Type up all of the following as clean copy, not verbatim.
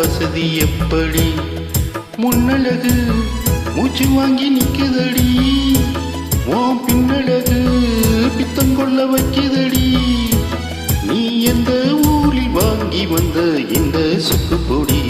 வசதி எப்படி? முன்னழகு மூச்சு வாங்கி நிக்குதடி, உன் பின்னழகு பித்தங்கொள்ள வைக்குதடி. நீ எந்த ஊரில் வாங்கி வந்த இந்த சுக்கு பொடி?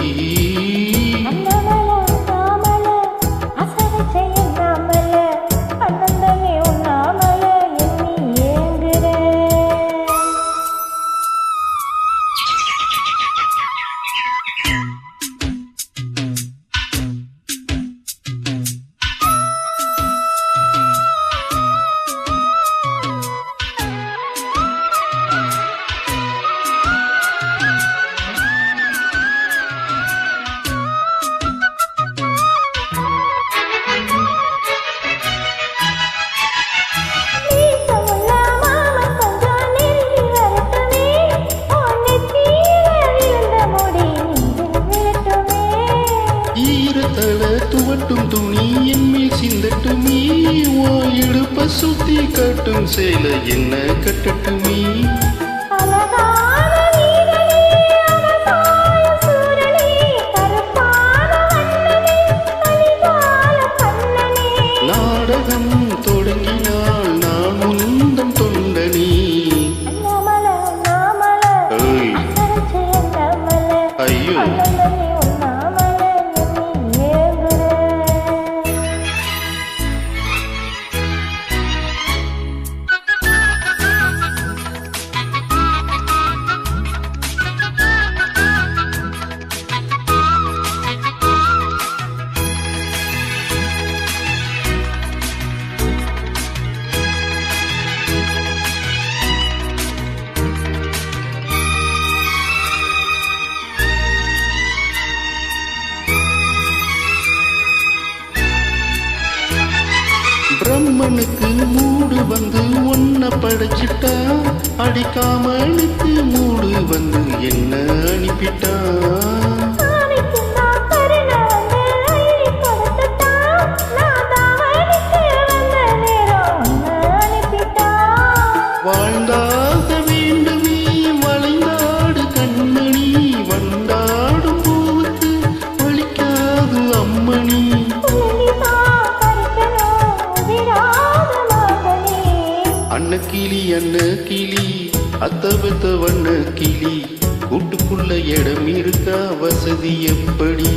துவட்டும் துணி என்மேல் சிந்தட்டுமே, ஓ இடுப்ப சுத்தி கட்டும் சேலை என்ன கட்டட்டுமே. நாடகம் தொடங்கினால் நான் முந்தம் தொண்டனே. ஐயோ பிரம்மனுக்கு மூடு வந்து ஒன்ன படைச்சிட்டா, அடிக்காமனுக்கு மூடு வந்து என்ன அனுப்பிட்டா. வாழ்ந்தாக வேண்டுமே வளைந்தாடு கண்மணி, வந்தாடும் பூவுக்கு வலிக்காது அம்மணி. அன்ன கிளி அன்ன கிளி அத்தவத்த வண்ண கிளி, கூட்டுக்குள்ள இடம் இருக்கா வசதி எப்படி?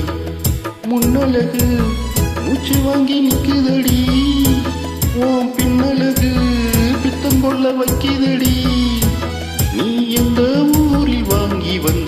முன்னழகு மூச்சு வாங்கி நிக்குதடி, உன் பின்னழகு பித்தம் கொள்ள வைக்குதடி. நீ எந்த ஊரில் வாங்கி வந்த